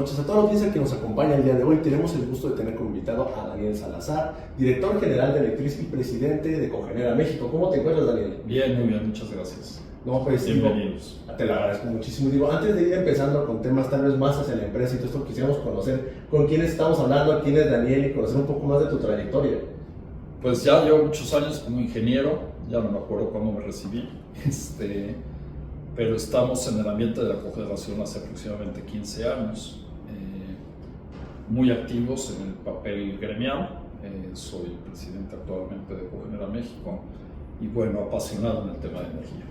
noches a todos los días que nos acompaña el día de hoy. Tenemos el gusto de tener como invitado a Daniel Salazar, director general de Electriz y presidente de Cogenera México. ¿Cómo te encuentras, Daniel? Bien, muy bien, muchas gracias. No, pues, bienvenidos. Te lo agradezco muchísimo. Digo, antes de ir empezando con temas tal vez más hacia la empresa y todo esto, quisiéramos conocer con quién estamos hablando, quién es Daniel y conocer un poco más de tu trayectoria. Pues ya llevo muchos años como ingeniero, ya no me acuerdo cuándo me recibí, pero estamos en el ambiente de la cogeneración hace aproximadamente 15 años, muy activos en el papel gremial. Soy presidente actualmente de Cogenera México y bueno, apasionado en el tema de energía.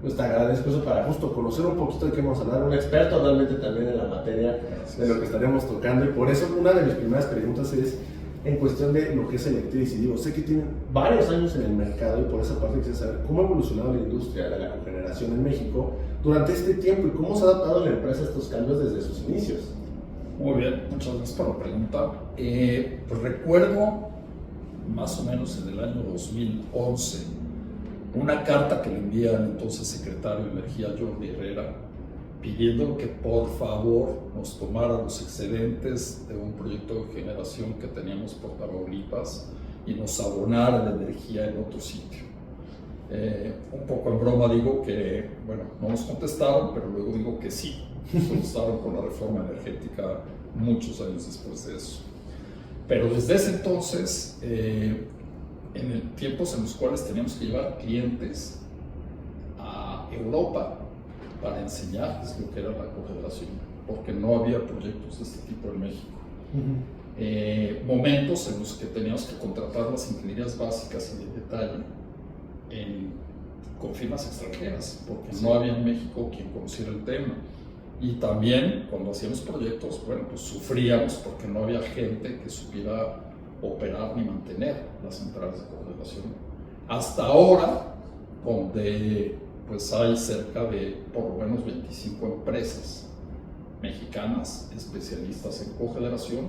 Pues te agradezco eso para justo conocer un poquito de qué vamos a hablar, un experto realmente también en la materia. Gracias. De lo que estaremos tocando, y por eso una de mis primeras preguntas es en cuestión de lo que es Electriz. Y digo, sé que tienen varios años en el mercado y por esa parte quisiera saber cómo ha evolucionado la industria de la cogeneración en México durante este tiempo y cómo se ha adaptado la empresa a estos cambios desde sus inicios. Muy bien, muchas gracias por la pregunta. Pues recuerdo más o menos en el año 2011 una carta que le envía al entonces secretario de Energía, Jordi Herrera, pidiendo que por favor nos tomara los excedentes de un proyecto de generación que teníamos por Tamaulipas y nos abonara la energía en otro sitio. Un poco en broma digo que, bueno, no nos contestaron, pero luego digo que sí, nos contestaron con la reforma energética muchos años después de eso. Pero desde ese entonces, en tiempos en los cuales teníamos que llevar clientes a Europa para enseñarles lo que era la cogeneración, porque no había proyectos de este tipo en México. Momentos en los que teníamos que contratar las ingenierías básicas y de detalle con firmas extranjeras, porque no había en México quien conociera el tema. Y también cuando hacíamos proyectos, bueno, pues sufríamos porque no había gente que supiera operar ni mantener las centrales de cogeneración. Hasta ahora, donde pues hay cerca de por lo menos 25 empresas mexicanas especialistas en cogeneración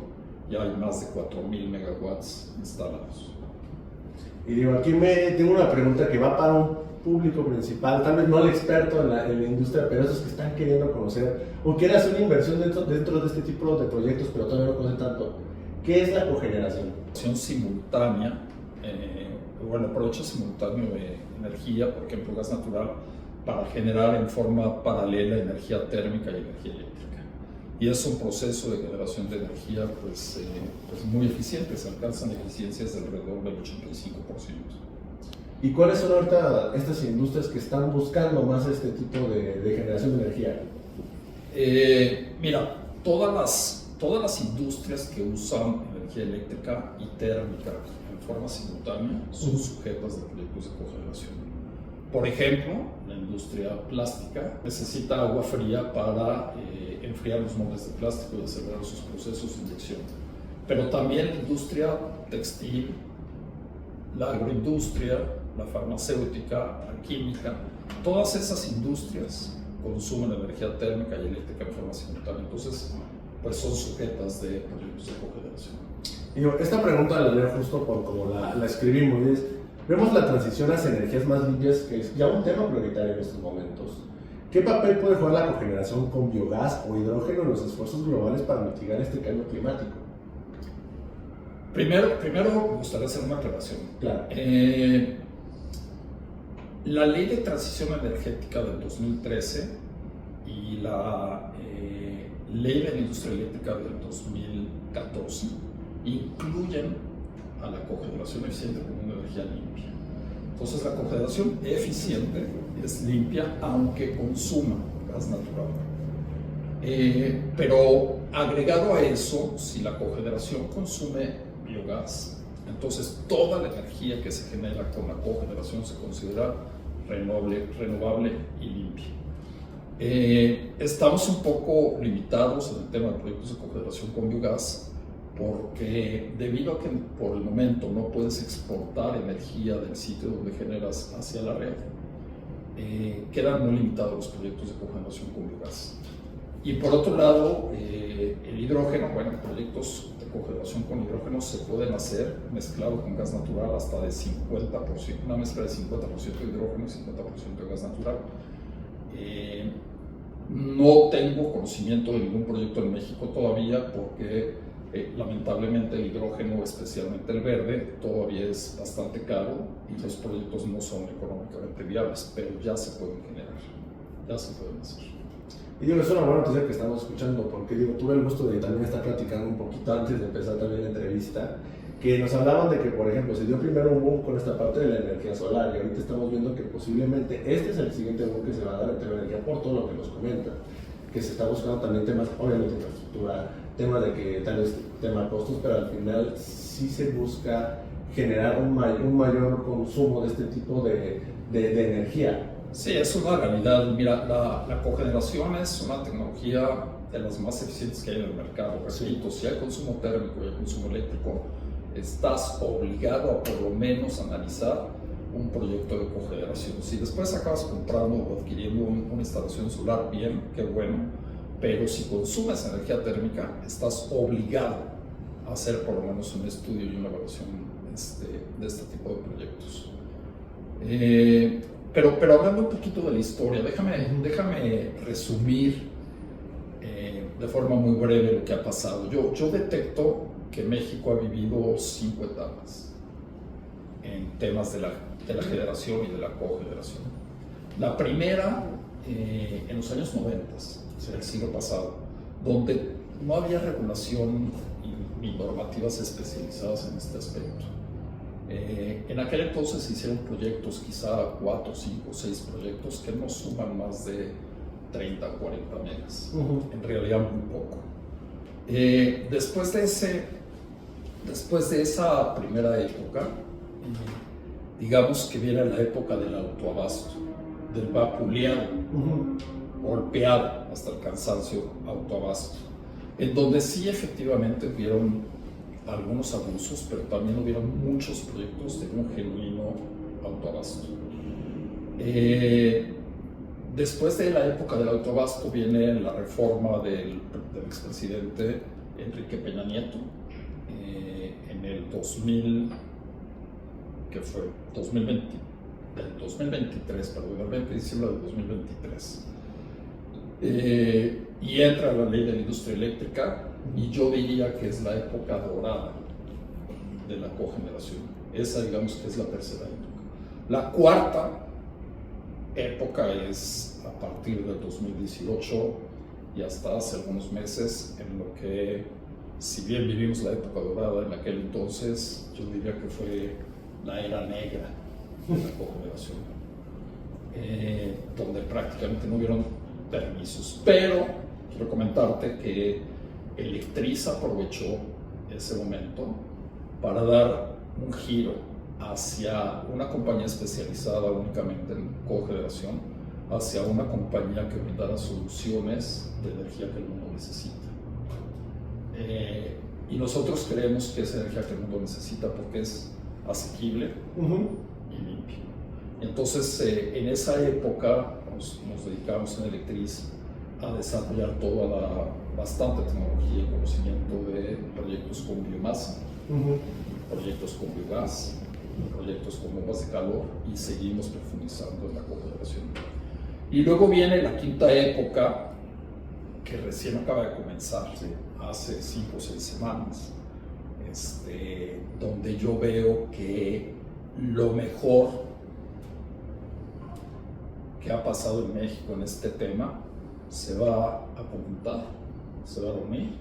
y hay más de 4,000 megawatts instalados. Y digo, aquí tengo una pregunta que va para un público principal, tal vez no el experto en la industria, pero esos que están queriendo conocer o quieren hacer una inversión dentro de este tipo de proyectos, pero todavía no conocen tanto. ¿Qué es la cogeneración? Simultánea, bueno, aprovecho simultáneo de energía, por ejemplo gas natural, para generar en forma paralela energía térmica y energía eléctrica. Y es un proceso de generación de energía pues muy eficiente, se alcanzan eficiencias de alrededor del 85%. ¿Y cuáles son ahorita estas industrias que están buscando más este tipo de generación de energía? Mira, todas las industrias que usan energía eléctrica y térmica en forma simultánea son sujetas de proyectos de cogeneración. Por ejemplo, la industria plástica necesita agua fría para enfriar los moldes de plástico y acelerar sus procesos de inyección. Pero también la industria textil, la agroindustria, la farmacéutica, la química, todas esas industrias consumen energía térmica y eléctrica en forma simultánea. Entonces, pues son sujetas de proyectos de cogeneración. Esta pregunta la leo justo por como la escribimos. Vemos la transición hacia energías más limpias, que es ya un tema prioritario en estos momentos. ¿Qué papel puede jugar la cogeneración con biogás o hidrógeno en los esfuerzos globales para mitigar este cambio climático? Primero me gustaría hacer una aclaración. Claro. La Ley de Transición Energética del 2013 y la Ley de la Industria Eléctrica del 2014 incluyen a la cogeneración eficiente como una energía limpia. Entonces, la cogeneración eficiente es limpia aunque consuma gas natural. Pero agregado a eso, si la cogeneración consume biogás, entonces toda la energía que se genera con la cogeneración se considera renovable y limpia. Estamos un poco limitados en el tema de proyectos de cogeneración con biogás porque debido a que por el momento no puedes exportar energía del sitio donde generas hacia la red, quedan muy limitados los proyectos de cogeneración con biogás. Y por otro lado, el hidrógeno, bueno, proyectos de cogeneración con hidrógeno se pueden hacer mezclado con gas natural hasta de 50%, una mezcla de 50% de hidrógeno y 50% de gas natural. No tengo conocimiento de ningún proyecto en México todavía porque lamentablemente el hidrógeno, especialmente el verde, todavía es bastante caro y los proyectos no son económicamente viables, pero ya se pueden generar, ya se pueden hacer. Y digo, es una buena noticia que estamos escuchando, porque digo, tuve el gusto de también estar platicando un poquito antes de empezar también la entrevista, que nos hablaban de que, por ejemplo, se dio primero un boom con esta parte de la energía solar y ahorita estamos viendo que posiblemente este es el siguiente boom que se va a dar en tema de energía por todo lo que nos comentan, que se está buscando también temas, obviamente infraestructura, temas de que tal vez tema costos, pero al final sí se busca generar un mayor consumo de este tipo de energía. Sí, es una realidad. Mira, la cogeneración es una tecnología de las más eficientes que hay en el mercado. Repito, si hay consumo térmico y hay consumo eléctrico, estás obligado a por lo menos analizar un proyecto de cogeneración. Si después acabas comprando o adquiriendo una instalación solar, bien, qué bueno, pero si consumes energía térmica, estás obligado a hacer por lo menos un estudio y una evaluación de este tipo de proyectos. Pero hablando un poquito de la historia, déjame resumir de forma muy breve lo que ha pasado. Yo detecto que México ha vivido 5 etapas en temas de la generación y de la cogeneración. La primera, en los años 90 del siglo pasado, donde no había regulación ni normativas especializadas en este aspecto. En aquel entonces se hicieron proyectos, quizá 4, 5, 6 proyectos que no suman más de 30 o 40 megas, en realidad muy poco. Después de esa primera época, digamos que viene la época del autoabasto, del vapuleado, golpeado hasta el cansancio autoabasto, en donde sí efectivamente hubieron algunos abusos, pero también hubieron muchos proyectos de un genuino autoabasto. Después de la época del autoabasto viene la reforma del expresidente Enrique Peña Nieto en el 2000, que fue 2023, perdón, el 20 de diciembre del 2023. Y entra la ley de la industria eléctrica, y yo diría que es la época dorada de la cogeneración. Esa, digamos, que es la tercera época. La cuarta época es a partir del 2018 y hasta hace algunos meses, en lo que, si bien vivimos la época dorada en aquel entonces, yo diría que fue la era negra de la cogeneración, donde prácticamente no hubieron permisos. Pero quiero comentarte que Electriz aprovechó ese momento para dar un giro hacia una compañía especializada únicamente en cogeneración, hacia una compañía que brindara soluciones de energía que el mundo necesita. Y nosotros creemos que es energía que el mundo necesita porque es asequible y limpia. Entonces, en esa época nos dedicamos en Electriz a desarrollar bastante tecnología y conocimiento de proyectos con biomasa, proyectos con biogás, proyectos con bombas de calor, y seguimos profundizando en la cogeneración. Y luego viene la quinta época, que recién acaba de comenzar, hace 5 o 6 semanas, donde yo veo que lo mejor que ha pasado en México en este tema se va a conjuntar, se va a reunir,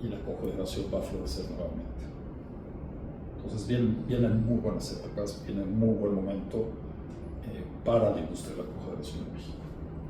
y la cogeneración va a florecer nuevamente. Entonces vienen muy buenas épocas, viene un muy buen momento para la industria de la cogeneración en México.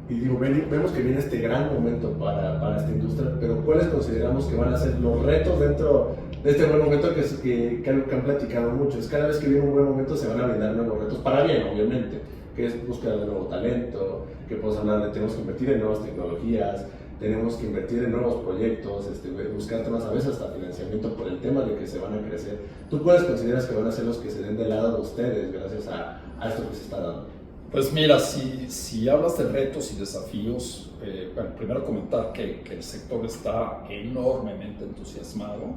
Y digo, vemos que viene este gran momento para esta industria, pero ¿cuáles consideramos que van a ser los retos dentro de este buen momento que han platicado mucho? Es cada vez que viene un buen momento se van a brindar nuevos retos, para bien, obviamente, que es buscar de nuevo talento, que podemos hablar de tenemos que invertir en nuevas tecnologías, tenemos que invertir en nuevos proyectos, buscar temas a veces hasta financiamiento por el tema de que se van a crecer. ¿Tú cuáles consideras que van a ser los que se den del lado de ustedes gracias a esto que se está dando? Pues mira, si hablas de retos y desafíos, bueno, primero comentar que el sector está enormemente entusiasmado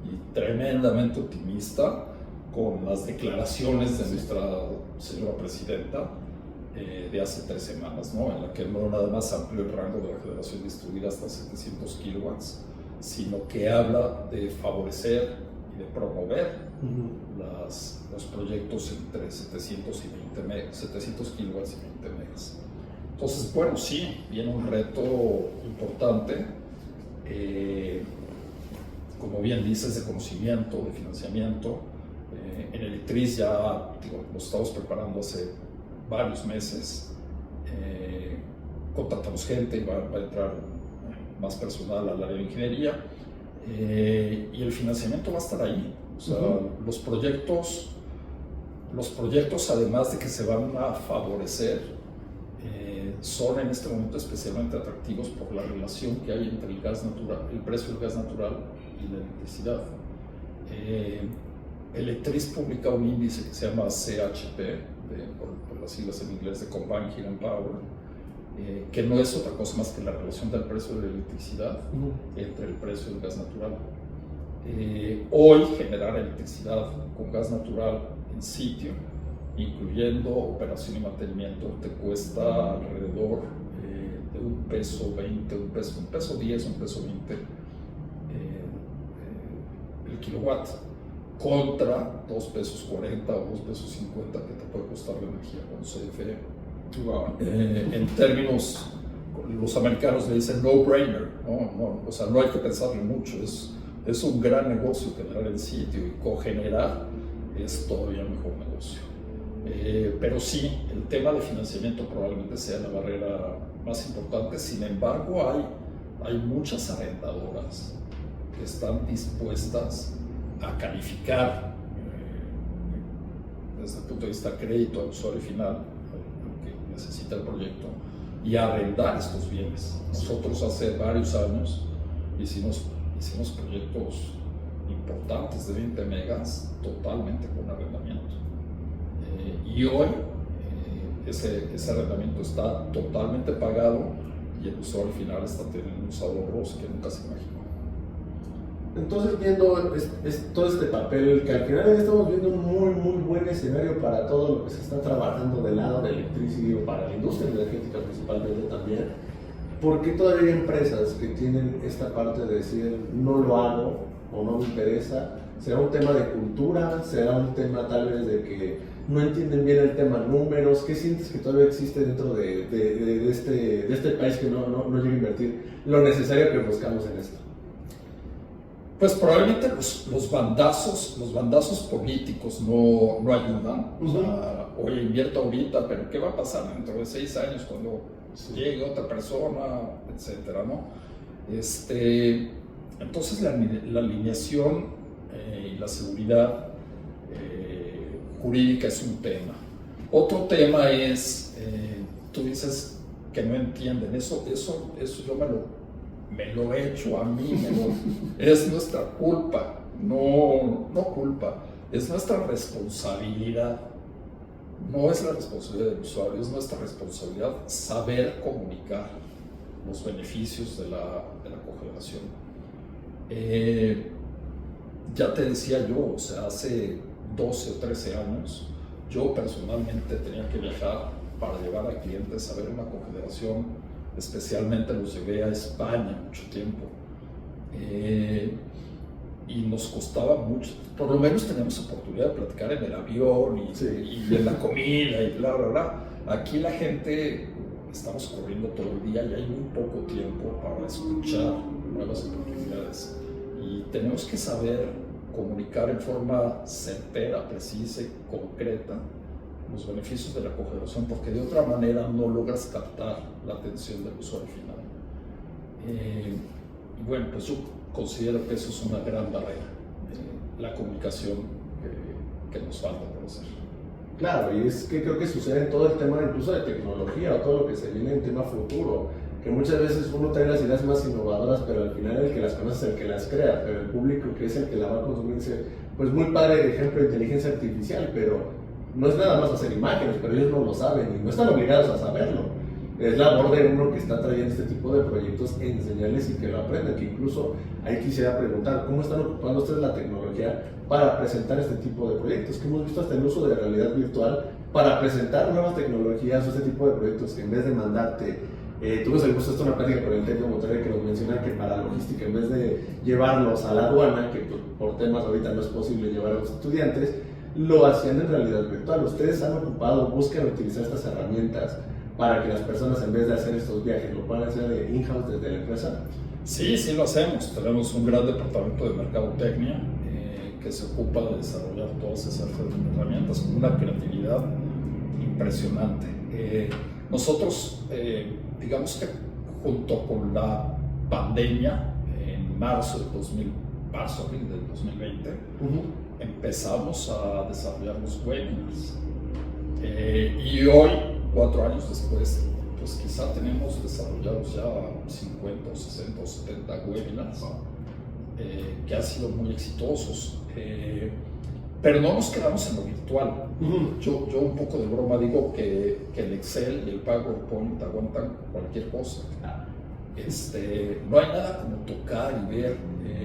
y tremendamente optimista con las declaraciones de nuestra señora presidenta, de hace 3 semanas, ¿no? En la que no nada más amplió el rango de la generación distribuida hasta 700 kilowatts, sino que habla de favorecer y de promover los proyectos entre 700 kilowatts y 20 megas. Entonces, bueno, sí, viene un reto importante, como bien dices, de conocimiento, de financiamiento. En Electriz ya lo estamos preparando hace varios meses. Contratamos gente y va a entrar más personal al área de ingeniería, y el financiamiento va a estar ahí. O sea, los proyectos, además de que se van a favorecer, son en este momento especialmente atractivos por la relación que hay entre el gas natural, el precio del gas natural y la electricidad. Electriz publica un índice que se llama CHP, por las siglas en inglés de Combined Heat and Power, que no es otra cosa más que la relación del precio de la electricidad entre el precio del gas natural. Hoy generar electricidad con gas natural en sitio, incluyendo operación y mantenimiento, te cuesta alrededor de $1.20, $1.10, $1.20 el kilowatt, contra $2.40 o $2.50 que te puede costar la energía con CFE. En términos, los americanos le dicen no-brainer, o sea, no hay que pensarle mucho, es un gran negocio generar en sitio, y cogenerar es todavía mejor negocio. Pero sí, el tema de financiamiento probablemente sea la barrera más importante. Sin embargo, hay muchas arrendadoras que están dispuestas a calificar desde el punto de vista de crédito al usuario final, al que necesita el proyecto, y a arrendar estos bienes. Nosotros hace varios años hicimos proyectos importantes de 20 megas totalmente con arrendamiento. Y hoy ese arrendamiento está totalmente pagado y el usuario final está teniendo unos ahorros que nunca se imaginó. Entonces, viendo todo este papel, que al final estamos viendo un muy buen escenario para todo lo que se está trabajando del lado de electricidad o para la industria energética principalmente también, ¿por qué todavía hay empresas que tienen esta parte de decir no lo hago o no me interesa? ¿Será un tema de cultura? ¿Será un tema tal vez de que no entienden bien el tema números? ¿Qué sientes que todavía existe dentro de este país que no llega a invertir lo necesario que buscamos en esto? Pues probablemente los bandazos políticos no ayudan. O sea, oye, invierto ahorita, pero ¿qué va a pasar dentro de 6 años cuando llegue otra persona, etcétera, ¿no? Entonces la alineación y la seguridad jurídica es un tema. Otro tema es, tú dices que no entienden, eso yo me lo he hecho a mí, es nuestra culpa, no culpa, es nuestra responsabilidad. No es la responsabilidad del usuario, es nuestra responsabilidad saber comunicar los beneficios de la cogeneración. Ya te decía yo, o sea, hace 12 o 13 años, yo personalmente tenía que viajar para llevar a clientes a ver una cogeneración, especialmente los llevé a España mucho tiempo. Y nos costaba mucho, por lo menos teníamos oportunidad de platicar en el avión y en la comida y bla, bla, bla. Aquí la gente, estamos corriendo todo el día y hay muy poco tiempo para escuchar nuevas oportunidades. Y tenemos que saber comunicar en forma certera, precisa y concreta los beneficios de la cogeneración, porque de otra manera no logras captar la atención del usuario final. Y bueno, pues yo considero que eso es una gran barrera, la comunicación que nos falta por hacer. Claro, y es que creo que sucede en todo el tema incluso de tecnología o todo lo que se viene en tema futuro, que muchas veces uno trae las ideas más innovadoras, pero al final el que las conoce es el que las crea, pero el público que es el que la va a consumir dice, pues muy padre el ejemplo de inteligencia artificial, pero no es nada más hacer imágenes, pero ellos no lo saben y no están obligados a saberlo. es labor de uno que está trayendo este tipo de proyectos enseñarles y que lo aprendan, que incluso ahí quisiera preguntar, ¿cómo están ocupando ustedes la tecnología para presentar este tipo de proyectos? Que hemos visto hasta el uso de realidad virtual para presentar nuevas tecnologías o este tipo de proyectos que en vez de mandarte, tuvimos el gusto de una plática con el Tec de Monterrey que nos menciona que para logística, en vez de llevarlos a la aduana, que por temas ahorita no es posible llevar a los estudiantes, lo hacían en realidad virtual. Ustedes han ocupado, buscan utilizar estas herramientas para que las personas, en vez de hacer estos viajes, lo puedan hacer de in-house desde la empresa. Sí, sí lo hacemos. Tenemos un gran departamento de mercadotecnia que se ocupa de desarrollar todas esas herramientas con una creatividad impresionante. Nosotros, digamos que junto con la pandemia, en abril del 2020, empezamos a desarrollar los webinars. Y hoy, 4 años después, pues quizá tenemos desarrollados ya 50 o 60 o 70 webinars que han sido muy exitosos. Pero no nos quedamos en lo virtual. Yo un poco de broma digo que el Excel y el PowerPoint aguantan cualquier cosa. No hay nada como tocar y ver.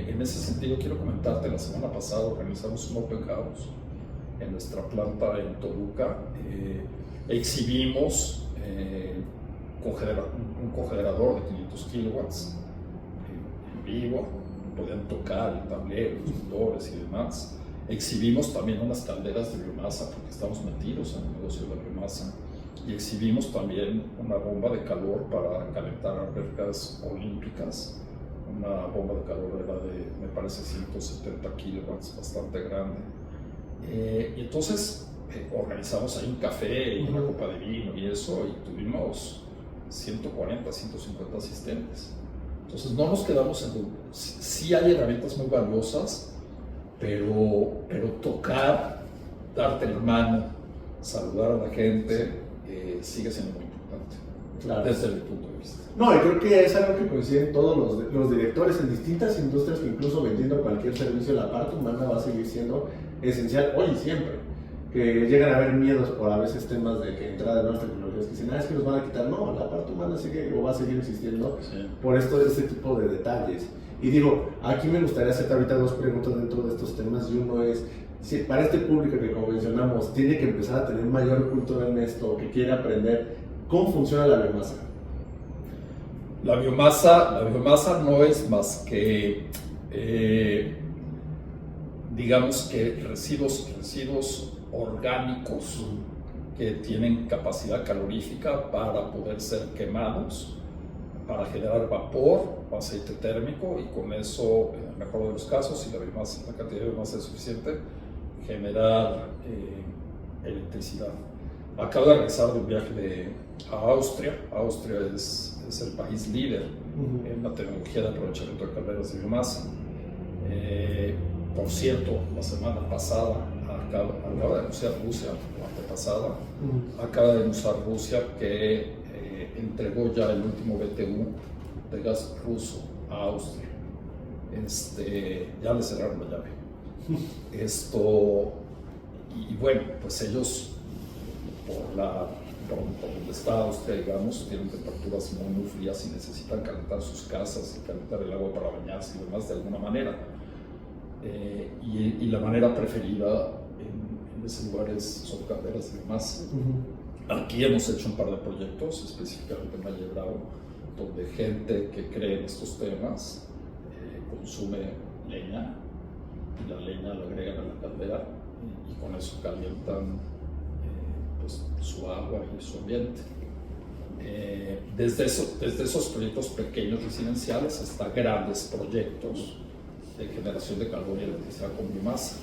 En ese sentido quiero comentarte, la semana pasada organizamos un Open House en nuestra planta en Toluca. Exhibimos un cogenerador de 500 kilowatts en vivo, podían tocar el tablero, los motores y demás. Exhibimos también unas calderas de biomasa, porque estamos metidos en el negocio de la biomasa, y exhibimos también una bomba de calor para calentar albercas olímpicas. Una bomba de calor era de, me parece, 170 kilowatts, bastante grande. Y entonces organizamos ahí un café y una copa de vino y eso, y tuvimos 140, 150 asistentes. Entonces no nos quedamos en... Sí hay herramientas muy valiosas, pero tocar, darte la mano, saludar a la gente, sigue siendo muy importante, claro, desde mi punto de vista. No, y creo que es algo que coinciden todos los directores en distintas industrias, que incluso vendiendo cualquier servicio, la parte humana va a seguir siendo esencial hoy y siempre. Que llegan a haber miedos por a veces temas de que entrada de nuevas tecnologías que dicen, es que nos van a quitar. No, la parte humana sigue o va a seguir existiendo, sí, por este tipo de detalles. Y digo, aquí me gustaría hacerte ahorita 2 preguntas dentro de estos temas, y uno es, si para este público que, como mencionamos, tiene que empezar a tener mayor cultura en esto, que quiere aprender, ¿cómo funciona la biomasa? La biomasa no es más que, digamos que residuos orgánicos que tienen capacidad calorífica para poder ser quemados, para generar vapor o aceite térmico, y con eso, en el mejor de los casos, si la cantidad de biomasa es suficiente, generar electricidad. Acabo de regresar de un viaje a Austria. Austria es el país líder en la tecnología de aprovechamiento de calderas de biomasa. Por cierto, la semana pasada acaba de anunciar Rusia, la antepasada, acaba de anunciar Rusia que entregó ya el último BTU de gas ruso a Austria. Ya le cerraron la llave. Y bueno, pues ellos, por donde está Austria, digamos, tienen temperaturas muy frías y necesitan calentar sus casas y calentar el agua para bañarse y demás de alguna manera. Y la manera preferida en ese lugar son calderas de biomasa. Aquí hemos hecho un par de proyectos, específicamente en Valle Bravo, donde gente que cree en estos temas consume leña, y la leña la agregan a la caldera y con eso calientan pues, su agua y su ambiente. Desde esos proyectos pequeños residenciales hasta grandes proyectos de generación de calor y electricidad con biomasa.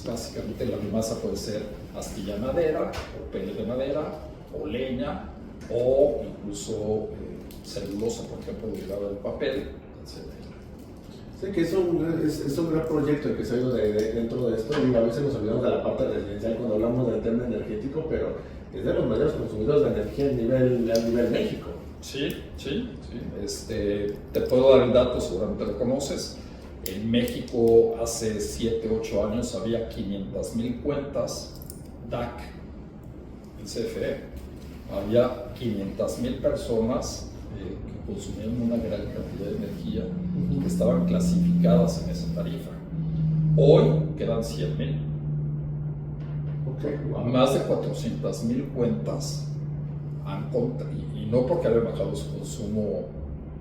Básicamente la biomasa puede ser astilla de madera, o pelle de madera, o leña, o incluso celulosa, por ejemplo, derivada del papel, etc. Sí, que es un gran proyecto el que se ha ido dentro de esto, y a veces nos olvidamos de la parte residencial cuando hablamos del tema energético, pero es de los mayores consumidores de energía a nivel México. Sí. Te puedo dar el dato, seguramente lo conoces. En México hace 7, 8 años había 500,000 cuentas DAC en CFE. había 500,000 personas que consumían una gran cantidad de energía y que estaban clasificadas en esa tarifa. Hoy quedan 100,000. Okay, wow. Más de 400,000 cuentas y no porque hayan bajado su consumo,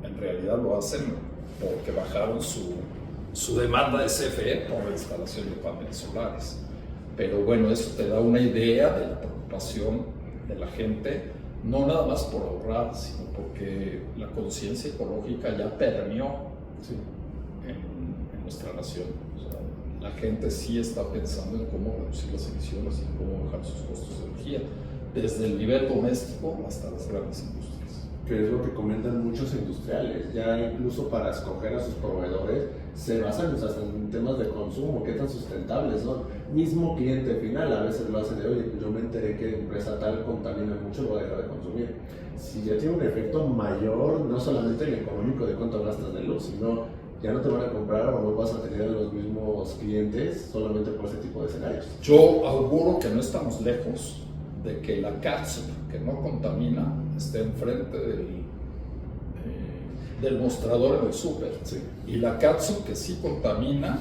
en realidad lo hacen porque bajaron su demanda de CFE por la instalación de paneles solares. Pero bueno, eso te da una idea de la preocupación de la gente, no nada más por ahorrar, sino porque la conciencia ecológica ya permeó en nuestra nación. O sea, la gente sí está pensando en cómo reducir las emisiones y cómo bajar sus costos de energía, desde el nivel doméstico hasta las grandes industrias. Que es lo que comentan muchos industriales, ya incluso para escoger a sus proveedores se basan hasta en temas de consumo, qué tan sustentables son. Mismo cliente final a veces lo hace de, oye, yo me enteré que empresa tal contamina mucho, lo voy a dejar de consumir. Si ya tiene un efecto mayor, no solamente el económico de cuánto gastas de luz, sino ya no te van a comprar o no vas a tener a los mismos clientes solamente por ese tipo de escenarios. Yo auguro que no estamos lejos de que la catsup que no contamina esté enfrente del mostrador en el súper, y la catsup que sí contamina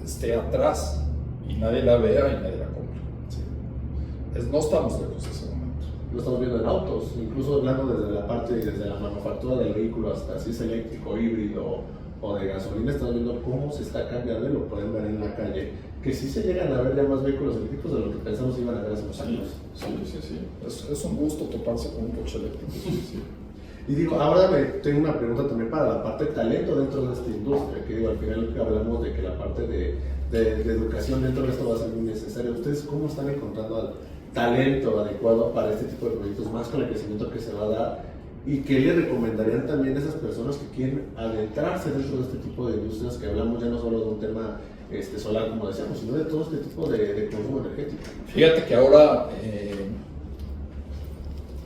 esté atrás y nadie la vea y nadie la compra. No estamos lejos de ese momento. Lo estamos viendo en autos, incluso hablando desde la parte, desde la manufactura del vehículo hasta si es eléctrico, híbrido o de gasolina, estamos viendo cómo se está cambiando y lo pueden ver en la calle, que sí se llegan a ver ya más vehículos eléctricos de lo que pensamos iban a ver hace unos años. Sí. Es un gusto toparse con un coche eléctrico. Y digo, ahora tengo una pregunta también para la parte de talento dentro de esta industria, que digo, al final hablamos de que la parte de educación dentro de esto va a ser muy necesaria. ¿Ustedes cómo están encontrando al talento adecuado para este tipo de proyectos, más con el crecimiento que se va a dar? ¿Y qué le recomendarían también a esas personas que quieren adentrarse dentro de este tipo de industrias, que hablamos ya no solo de un tema solar, como decíamos, sino de todo este tipo de consumo energético? Fíjate que ahora,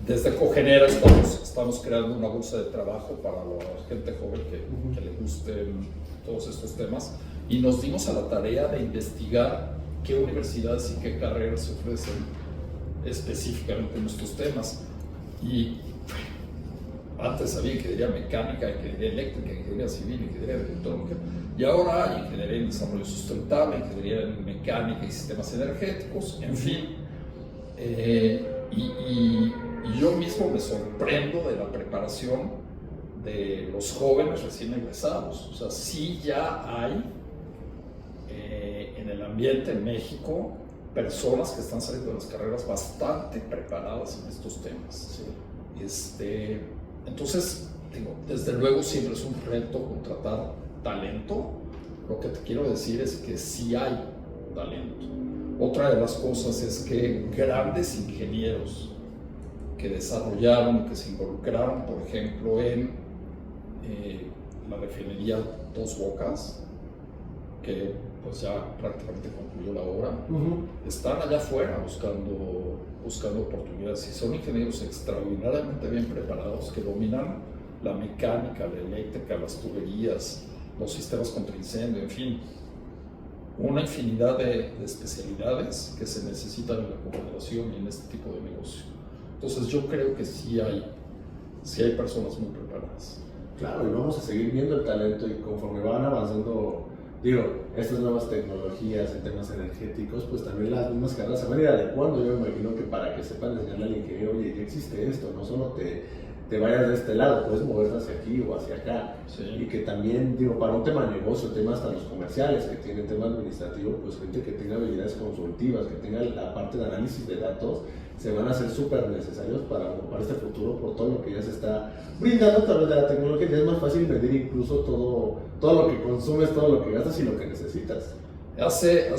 desde Cogenera estamos creando una bolsa de trabajo para la gente joven que le gusten todos estos temas, y nos dimos a la tarea de investigar qué universidades y qué carreras se ofrecen específicamente en estos temas. Y antes había ingeniería mecánica, ingeniería eléctrica, ingeniería civil, ingeniería electrónica, y ahora hay ingeniería en desarrollo sustentable, ingeniería en mecánica y sistemas energéticos, en fin. Y yo mismo me sorprendo de la preparación de los jóvenes recién egresados. O sea, sí ya hay en el ambiente en México personas que están saliendo de las carreras bastante preparadas en estos temas. Entonces, desde luego siempre es un reto contratar talento. Lo que te quiero decir es que sí hay talento. Otra de las cosas es que grandes ingenieros que desarrollaron, que se involucraron, por ejemplo, en la refinería Dos Bocas, que pues ya prácticamente concluyó la obra, están allá afuera buscando oportunidades, y son ingenieros extraordinariamente bien preparados que dominan la mecánica, la eléctrica, las tuberías, los sistemas contra incendio, en fin, una infinidad de especialidades que se necesitan en la cogeneración y en este tipo de negocio. Entonces yo creo que sí hay personas muy preparadas. Claro, y vamos a seguir viendo el talento, y conforme van avanzando, estas nuevas tecnologías en temas energéticos, pues también las mismas carreras se van a ir adecuando. Yo me imagino que para que sepan enseñarle al ingeniero, oye, ya existe esto, no solo te vayas de este lado, puedes moverte hacia aquí o hacia acá. Y que también, para un tema de negocio, temas hasta los comerciales, que tienen tema administrativo, pues gente que tenga habilidades consultivas, que tenga la parte de análisis de datos, se van a hacer súper necesarios para este futuro, por todo lo que ya se está brindando a través de la tecnología. Ya es más fácil medir incluso todo lo que consumes, todo lo que gastas y lo que necesitas. Hace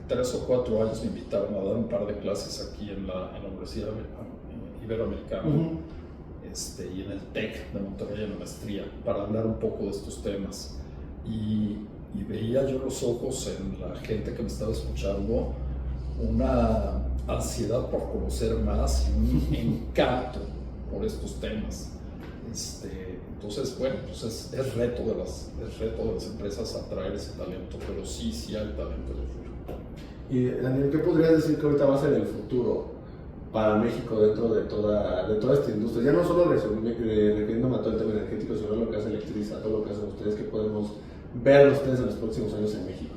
3 o 4 años me invitaron a dar un par de clases aquí en la Universidad Iberoamericana, y en el TEC de Monterrey, en la maestría, para hablar un poco de estos temas. Y veía yo los ojos en la gente que me estaba escuchando, una ansiedad por conocer más y un encanto por estos temas. Entonces, bueno, pues es reto de las empresas atraer ese talento, pero sí hay talento en el futuro. Y Daniel, ¿qué podrías decir que ahorita va a ser el futuro para México dentro de toda esta industria? Ya no solo refiriéndome a todo el tema energético, sino a lo que hace Electris, a todo lo que hacen ustedes, que podemos ver ustedes en los próximos años en México.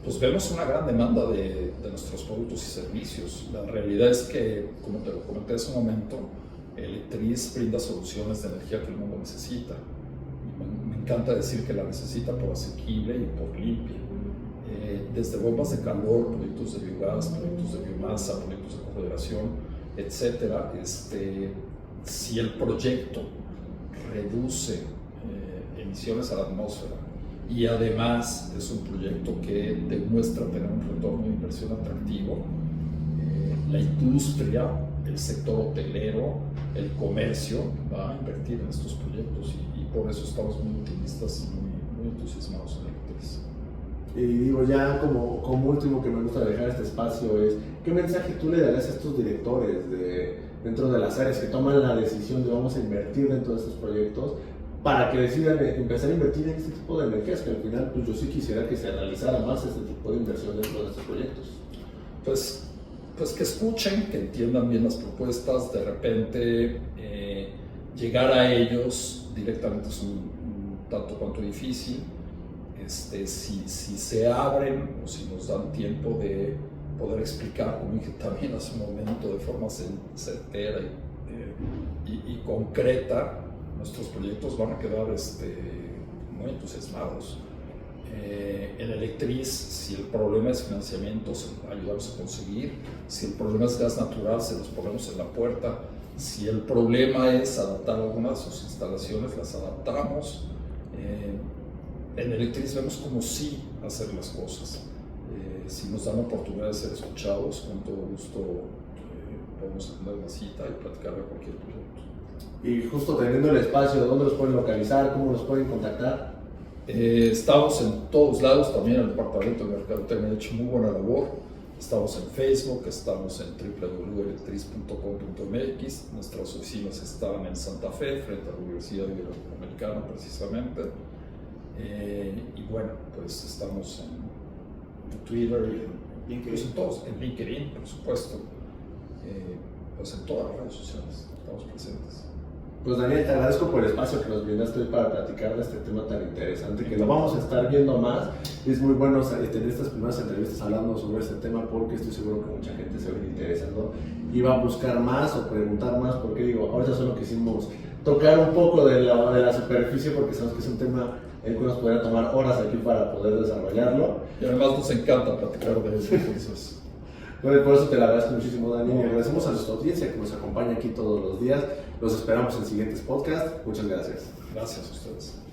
Pues vemos una gran demanda de nuestros productos y servicios. La realidad es que, como te lo comenté hace un momento, Electris brinda soluciones de energía que el mundo necesita. Me encanta decir que la necesita por asequible y por limpia. Desde bombas de calor, proyectos de biogás, proyectos de biomasa, proyectos de cogeneración, etcétera. Si el proyecto reduce emisiones a la atmósfera y además es un proyecto que demuestra tener un retorno de inversión atractivo, la industria, el sector hotelero, el comercio va a invertir en estos proyectos y por eso estamos muy optimistas y muy entusiasmados en Electris. Y digo, ya como último que me gusta dejar este espacio es, ¿qué mensaje tú le darías a estos directores dentro de las áreas que toman la decisión de vamos a invertir dentro de estos proyectos para que decidan empezar a invertir en este tipo de energías? Que al final, pues yo sí quisiera que se realizara más este tipo de inversión dentro de estos proyectos. Pues que escuchen, que entiendan bien las propuestas, de repente llegar a ellos directamente es un tanto cuanto difícil. Si se abren o si nos dan tiempo de poder explicar, como dije también hace un momento, de forma certera y concreta, nuestros proyectos van a quedar muy entusiasmados. En Electris, si el problema es financiamiento, ayudamos a conseguir. Si el problema es gas natural, se los ponemos en la puerta. Si el problema es adaptar algunas de sus instalaciones, las adaptamos. En Electris vemos como sí hacer las cosas. Si nos dan la oportunidad de ser escuchados, con todo gusto podemos atender una cita y platicar de cualquier proyecto. Y justo teniendo el espacio, ¿dónde los pueden localizar? ¿Cómo los pueden contactar? Estamos en todos lados, también el departamento de mercadotecnia ha hecho muy buena labor. Estamos en Facebook, estamos en www.electris.com.mx. Nuestras oficinas están en Santa Fe, frente a la Universidad Iberoamericana precisamente. Y bueno, pues estamos en Twitter y pues en LinkedIn, por supuesto. Pues en todas las redes sociales estamos presentes. Pues Daniel, te agradezco por el espacio que nos brindaste hoy para platicar de este tema tan interesante, que lo vamos a estar viendo más. Es muy bueno tener estas primeras entrevistas hablando sobre este tema, porque estoy seguro que mucha gente se va a ir interesando y va a buscar más o preguntar más, porque digo, ahorita solo quisimos tocar un poco de la superficie, porque sabemos que es un tema el que nos podría tomar horas aquí para poder desarrollarlo. Y además nos encanta platicar de eso, entonces. Bueno, por eso te lo agradezco muchísimo, Dani, y agradecemos a nuestra audiencia que nos acompaña aquí todos los días. Los esperamos en siguientes podcasts. Muchas gracias. Gracias a ustedes.